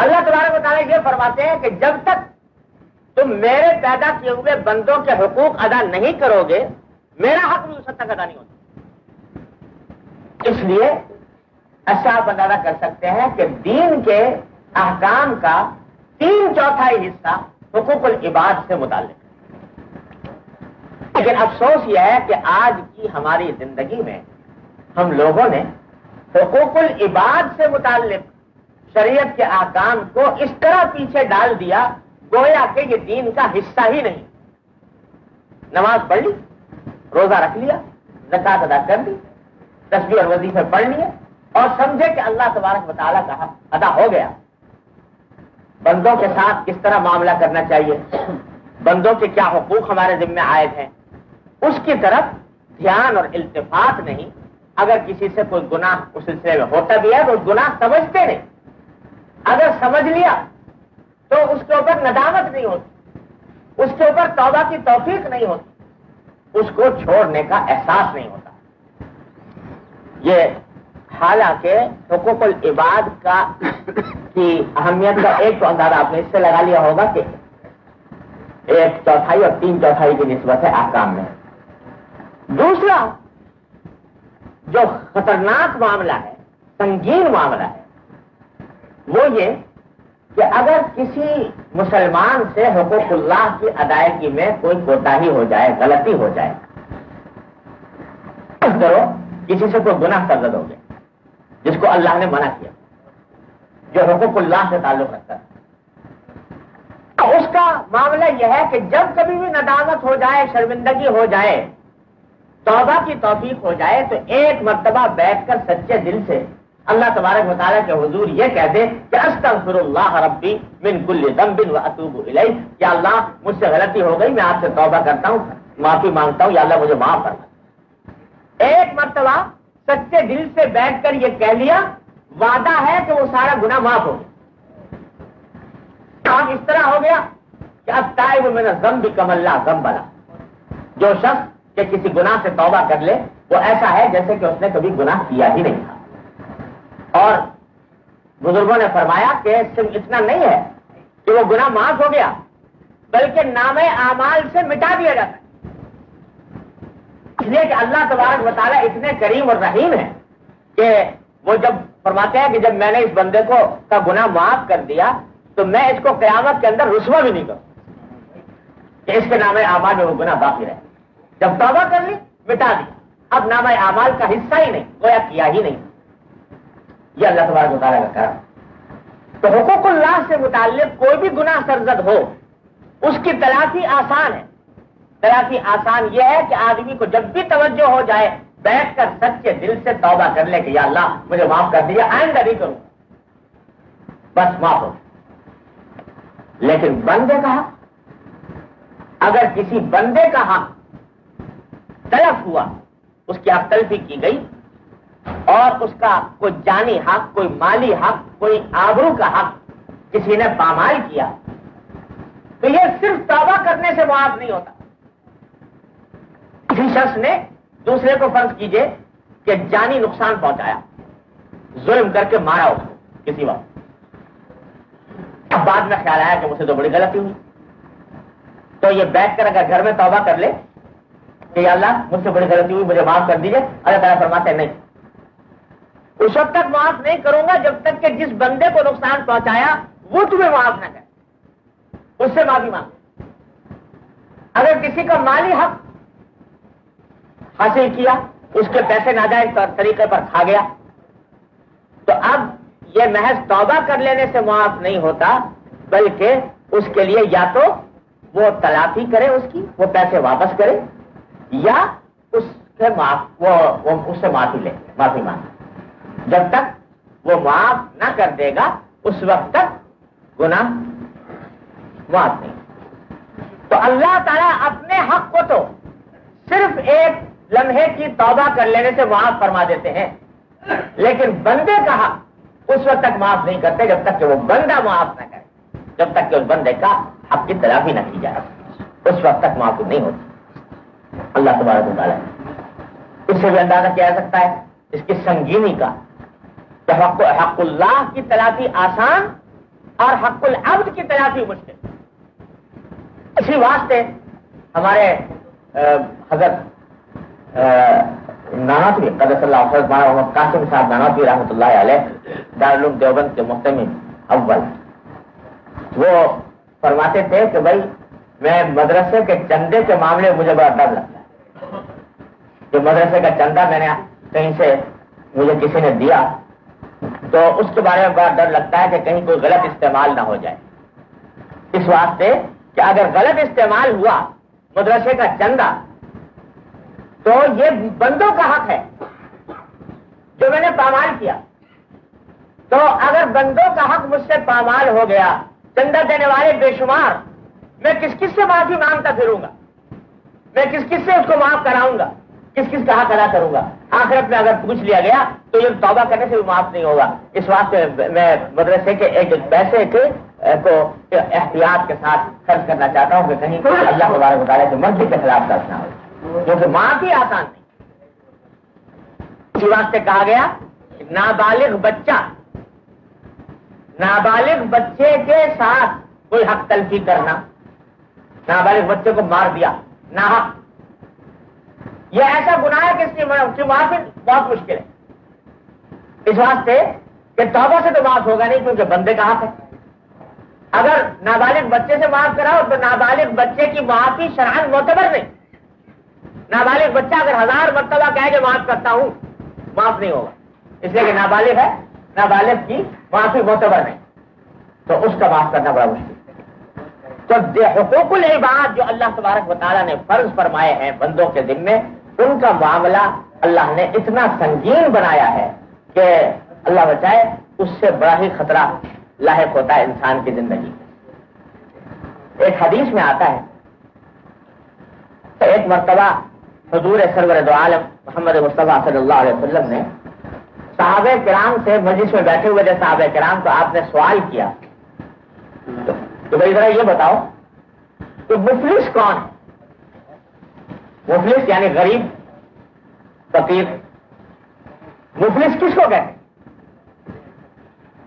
اللہ تبارک و تعالیٰ یہ فرماتے ہیں کہ جب تک تم میرے پیدا کیے ہوئے بندوں کے حقوق ادا نہیں کرو گے میرا حق بھی اس حد تک ادا نہیں ہوتا. اس لیے ایسا آپ اندازہ کر سکتے ہیں کہ دین کے احکام کا 3/4 حصہ حقوق العباد سے متعلق ہے. لیکن افسوس یہ ہے کہ آج کی ہماری زندگی میں ہم لوگوں نے حقوق العباد سے متعلق شریعت کے احکام کو اس طرح پیچھے ڈال دیا گویا کہ یہ دین کا حصہ ہی نہیں. نماز پڑھ لی, روزہ رکھ لیا, زکات ادا کر دی, تسبیح اور وظیفے پڑھ لیے اور سمجھے کہ اللہ تبارک و تعالیٰ کا حق ادا ہو گیا. بندوں کے ساتھ کس طرح معاملہ کرنا چاہیے, بندوں کے کیا حقوق ہمارے ذمہ عائد ہیں, اس کی طرف دھیان اور التفات نہیں. اگر کسی سے کوئی گناہ اس سلسلے میں ہوتا بھی ہے تو گناہ سمجھتے نہیں, اگر سمجھ لیا تو اس کے اوپر ندامت نہیں ہوتی, اس کے اوپر توبہ کی توفیق نہیں ہوتی, اس کو چھوڑنے کا احساس نہیں ہوتا. یہ حالانکہ حقوق العباد کی اہمیت کا ایک تو اندازہ آپ نے اس سے لگا لیا ہوگا کہ 1/4 اور 3/4 کی نسبت ہے احکام میں. دوسرا جو خطرناک معاملہ ہے, سنگین معاملہ ہے, وہ یہ کہ اگر کسی مسلمان سے حقوق اللہ کی ادائیگی میں کوئی کوتاہی ہو جائے, غلطی ہو جائے, کرو کسی سے کوئی گناہ سرزد ہو گیا جس کو اللہ نے منع کیا, جو حقوق اللہ سے تعلق رکھتا ہے, اس کا معاملہ یہ ہے کہ جب کبھی بھی ندامت ہو جائے, شرمندگی ہو جائے, توبہ کی توفیق ہو جائے تو ایک مرتبہ بیٹھ کر سچے دل سے اللہ تبارک و تعالیٰ کے حضور یہ کہہ دے کہ استغفر اللہ ربی من کل ذنب واتوب الیہ, کہ اللہ مجھ سے غلطی ہو گئی, میں آپ سے توبہ کرتا ہوں, معافی مانگتا ہوں, یا اللہ مجھے معاف کرنا. ایک مرتبہ سچے دل سے بیٹھ کر یہ کہہ لیا, وعدہ ہے کہ وہ سارا گناہ معاف ہو گیا. کام اس طرح ہو گیا کہ التائب من الذنب کمن لا ذنب لہ, جو شخص کہ کسی گناہ سے توبہ کر لے وہ ایسا ہے جیسے کہ اس نے کبھی گناہ کیا ہی نہیں تھا. اور بزرگوں نے فرمایا کہ صرف اتنا نہیں ہے کہ وہ گناہ معاف ہو گیا بلکہ نامے اعمال سے مٹا دیا جاتا ہے. اس لیے کہ اللہ تبارک و تعالیٰ اتنے کریم اور رحیم ہیں کہ وہ جب فرماتے ہیں کہ جب میں نے اس بندے کو کا گناہ معاف کر دیا تو میں اس کو قیامت کے اندر رسوا بھی نہیں کروں کہ اس کے نامے اعمال میں وہ گناہ باقی رہے. جب توبہ کر لی مٹا دی, اب نامہ اعمال کا حصہ ہی نہیں, گویا کیا ہی نہیں. یہ اللہ تبارک و تعالیٰ کا کرم. تو حقوق اللہ سے متعلق کوئی بھی گناہ سرزد ہو اس کی تلافی آسان ہے. تلافی آسان یہ ہے کہ آدمی کو جب بھی توجہ ہو جائے بیٹھ کر سچے دل سے توبہ کر لے کہ یا اللہ مجھے معاف کر دیا, آئندہ نہیں کروں, بس معاف ہو. لیکن بندے کا حق, اگر کسی بندے کا حق تلف ہوا, اس کی حق تلفی کی گئی اور اس کا کوئی جانی حق, کوئی مالی حق, کوئی آبرو کا حق کسی نے پامال کیا تو یہ صرف توبہ کرنے سے معاف نہیں ہوتا. کسی شخص نے دوسرے کو فرض کیجئے کہ جانی نقصان پہنچایا, ظلم کر کے مارا اس کو کسی وقت, اب بعد میں خیال آیا کہ مجھ سے تو بڑی غلطی ہوئی, تو یہ بیٹھ کر اگر گھر میں توبہ کر لے کہ یا اللہ مجھ سے بڑی غلطی ہوئی, مجھے معاف کر دیجیے, اللہ تعالیٰ فرماتے ہیں نہیں, اس وقت تک معاف نہیں کروں گا جب تک کہ جس بندے کو نقصان پہنچایا وہ تمہیں معاف نہ کرے, اس سے معافی مانگ. اگر کسی کا مالی حق حاصل کیا, اس کے پیسے ناجائز طریقے پر کھا گیا, تو اب یہ محض توبہ کر لینے سے معاف نہیں ہوتا بلکہ اس کے لیے یا تو وہ تلافی کرے, اس کی وہ پیسے واپس کرے, یا اس سے اس سے معافی لے, معافی مانگے. جب تک وہ معاف نہ کر دے گا اس وقت تک گناہ معاف نہیں. تو اللہ تعالیٰ اپنے حق کو تو صرف ایک لمحے کی توبہ کر لینے سے معاف فرما دیتے ہیں, لیکن بندے کا حق اس وقت تک معاف نہیں کرتے جب تک کہ وہ بندہ معاف نہ کرے, جب تک کہ اس بندے کا حق کی تلافی نہ کی جائے, اس وقت تک معافی نہیں ہوتی. اللہ تبارک و تعالیٰ اس سے بھی اندازہ کیا جا سکتا ہے اس کی سنگینی کا. تو حق اللہ کی تلافی آسان, اور حق العبد کی تلافی مشکل. اسی واسطے ہمارے حضرت نانوتوی قدس اللہ حضرت محمد قاسم صاحب نانوتوی رحمۃ اللہ علیہ دارالعلوم دیوبند کے محتمم اول، وہ فرماتے تھے کہ بھائی میں مدرسے کے چندے کے معاملے میں مجھے بڑا ڈر لگتا ہے. جو مدرسے کا چندہ میں نے کہیں سے مجھے کسی نے دیا تو اس کے بارے میں بڑا ڈر لگتا ہے کہ کہیں کوئی غلط استعمال نہ ہو جائے. اس واسطے کہ اگر غلط استعمال ہوا مدرسے کا چندہ تو یہ بندوں کا حق ہے جو میں نے پامال کیا. تو اگر بندوں کا حق مجھ سے پامال ہو گیا، چندہ دینے والے بے شمار، میں کس کس سے معافی مانگتا پھروں گا؟ میں کس کس سے اس کو معاف کراؤں گا؟ کس کس کا حق ادا کروں گا؟ آخرت میں اگر پوچھ لیا گیا تو یہ توبہ کرنے سے بھی معاف نہیں ہوگا. اس واسطے میں مدرسے کے ایک پیسے کو احتیاط کے ساتھ خرچ کرنا چاہتا ہوں کہ کہیں اللہ تبارک و تعالیٰ کی مرضی کے خلاف خرچ نہ ہو، کیونکہ معافی آسان نہیں. اسی واسطے کہا گیا کہ نابالغ بچے کے ساتھ کوئی حق تلفی کرنا، نابالغ بچے کو مار دیا ناحق، یہ ایسا گناہ ہے کہ اس کی معافی بہت مشکل ہے. اس واسطے کہ توبہ سے تو معاف ہوگا نہیں، کیونکہ بندے کا حق ہے. اگر نابالغ بچے سے معاف کراؤ تو نابالغ بچے کی معافی شرعاً معتبر نہیں. نابالغ بچہ اگر 1000 مرتبہ کہے کہ معاف کرتا ہوں، معاف نہیں ہوگا، اس لیے کہ نابالغ ہے، نابالغ کی معافی معتبر نہیں، تو اس کا معاف کرنا بڑا مشکل. تو حقوق العباد جو اللہ تبارک و تعالیٰ نے فرض فرمائے ہیں بندوں کے ذمے، ان کا معاملہ اللہ نے اتنا سنگین بنایا ہے کہ اللہ بچائے اس سے بڑا ہی خطرہ لاحق ہوتا ہے انسان کی زندگی. ایک حدیث میں آتا ہے کہ ایک مرتبہ حضور سرور دو عالم محمد مصطفیٰ صلی اللہ علیہ وسلم نے صحابہ کرام سے مجلس میں بیٹھے ہوئے تھے صحابہ کرام، تو آپ نے سوال کیا تو بھائی ذرا یہ بتاؤ کہ مفلس کون ہے؟ مفلس یعنی غریب، فقیر، مفلس کس کو کہتے ہیں؟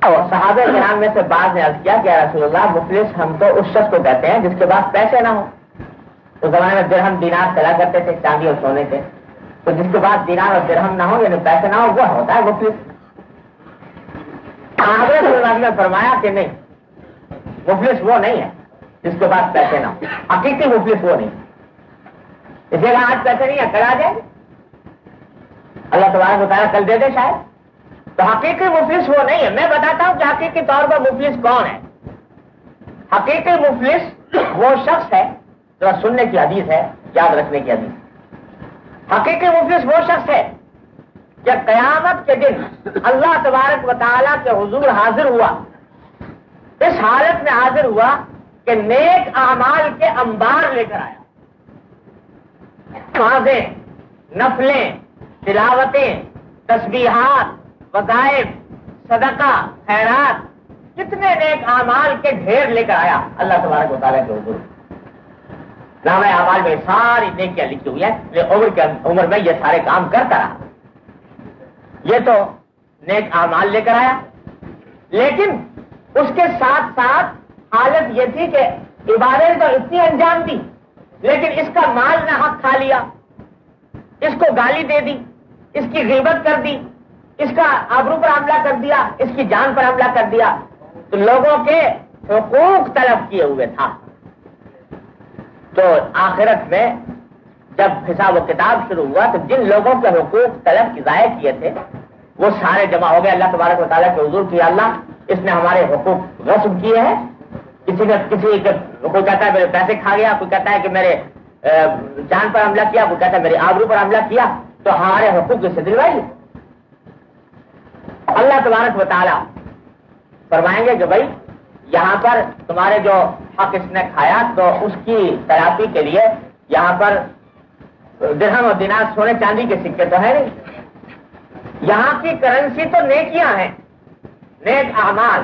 اور صحابہ کرام میں سے بعض نے عرض کیا کہ یا رسول اللہ، مفلس ہم تو اس شخص کو کہتے ہیں جس کے پاس پیسے نہ ہو. اس زمانے میں درہم دینار چلا کرتے تھے، چاندی اور سونے کے، تو جس کے پاس دینار اور درہم نہ ہو یعنی پیسے نہ ہو وہ ہوتا ہے مفلس. صحابہ صلی اللہ علیہ وسلم نے فرمایا کہ نہیں، مفلس وہ نہیں ہے جس کے پاس پیسے نہ ہو، حقیقی مفلس وہ نہیں. اس لیے آج پیسے نہیں ہے، کل آ جائے، اللہ تبارک و تعالیٰ کل دے دے شاید. تو حقیقی مفلس وہ نہیں ہے. میں بتاتا ہوں کہ حقیقی طور پر مفلس کون ہے. حقیقی مفلس وہ شخص ہے، ذرا سننے کی حدیث ہے، یاد رکھنے کی حدیث. حقیقی مفلس وہ شخص ہے کہ قیامت کے دن اللہ تبارک و تعالیٰ کے حضور حاضر ہوا، اس حالت میں حاضر ہوا کہ نیک اعمال کے انبار لے کر آیا. نمازیں، نفلیں، تلاوتیں، تسبیحات، وظائف، صدقہ، خیرات، کتنے نیک اعمال کے ڈھیر لے کر آیا اللہ تبارک و تعالیٰ کے حضور. نامہ اعمال میں ساری نیکیاں لکھی ہوئی ہیں، عمر میں یہ سارے کام کرتا رہا. یہ تو نیک اعمال لے کر آیا، لیکن اس کے ساتھ ساتھ حالت یہ تھی کہ عبادت تو اتنی انجام دی، لیکن اس کا مال نہ حق کھا لیا، اس کو گالی دے دی، اس کی غیبت کر دی، اس کا آبرو پر حملہ کر دیا، اس کی جان پر حملہ کر دیا، تو لوگوں کے حقوق طلب کیے ہوئے تھا. تو آخرت میں جب حساب و کتاب شروع ہوا تو جن لوگوں کے حقوق طلب کی ضائع کیے تھے وہ سارے جمع ہو گئے اللہ تبارک و تعالیٰ کے حضور کی. اللہ اس نے ہمارے حقوق غصب کیے ہیں. کسی کوئی کہتا ہے میرے پیسے کھا گیا، کوئی کہتا ہے کہ میرے جان پر حملہ کیا، کوئی کہتا ہے میری آبرو پر حملہ کیا، تو ہمارے حقوق سے دلوائیے. اللہ تبارک و تعالیٰ فرمائیں گے کہ بھائی یہاں پر تمہارے جو حق اس نے کھایا تو اس کی تلافی کے لیے یہاں پر درہم اور دینار سونے چاندی کے سکے تو ہے نہیں، یہاں کی کرنسی تو نیکیاں ہیں، نیک اعمال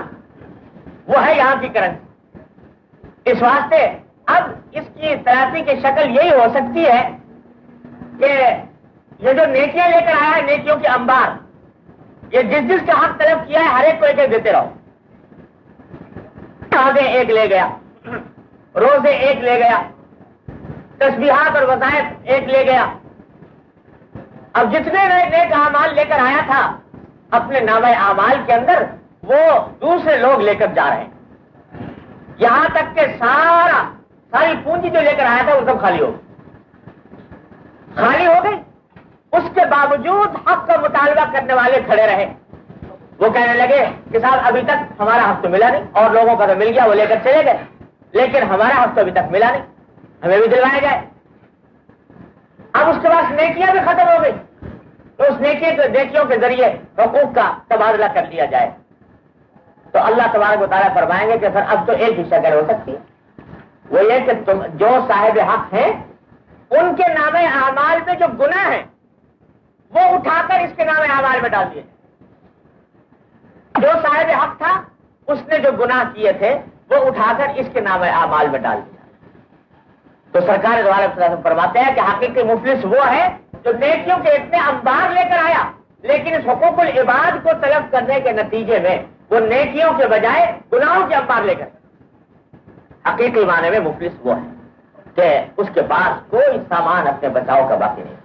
وہ ہے یہاں کی کرنسی. اس واسطے اب اس کی تلافی کی شکل یہی ہو سکتی ہے کہ یہ جو نیکیاں لے کر آیا ہے، نیکیوں کے انبار، یہ جس جس کا حق طلب کیا ہے ہر ایک کو ایک ایک دیتے رہو. نمازیں ایک لے گیا، روزے ایک لے گیا، تسبیحات اور وظائف ایک لے گیا. اب جتنے نیک اعمال لے کر آیا تھا اپنے نامہ اعمال کے اندر وہ دوسرے لوگ لے کر جا رہے ہیں، یہاں تک کہ ساری پونجی جو لے کر آیا تھا وہ سب خالی ہو گئی. اس کے باوجود حق کا مطالبہ کرنے والے کھڑے رہے. وہ کہنے لگے کہ صاحب ابھی تک ہمارا حق تو ملا نہیں، اور لوگوں کا تو مل گیا، وہ لے کر چلے گئے، لیکن ہمارا حق تو ابھی تک ملا نہیں، ہمیں بھی دلوایا جائے. اب اس کے بعد نیکیاں بھی ختم ہو گئی، تو اس نیکیوں کے ذریعے حقوق کا تبادلہ کر لیا جائے. تو اللہ تبارک و تعالیٰ فرمائیں گے کہ سر اب تو ایک ہی شکل ہو سکتی ہے، وہ یہ کہ تم جو صاحب حق ہیں ان کے نام اعمال میں جو گناہ ہیں وہ اٹھا کر اس کے نام اعمال میں ڈال دیے. جو صاحب حق تھا اس نے جو گناہ کیے تھے وہ اٹھا کر اس کے نام اعمال میں ڈال دیا. تو سرکار دو عالم صلی اللہ علیہ وسلم فرماتے ہیں کہ حقیقی مفلس وہ ہے جو نیکیوں کے اتنے انبار لے کر آیا لیکن اس حقوق العباد کو طلب کرنے کے نتیجے میں وہ نیکیوں کے بجائے گناہوں کے انبار لے کر. حقیقی معنی میں مفلس وہ ہے کہ اس کے پاس کوئی سامان اپنے بچاؤ کا باقی نہیں.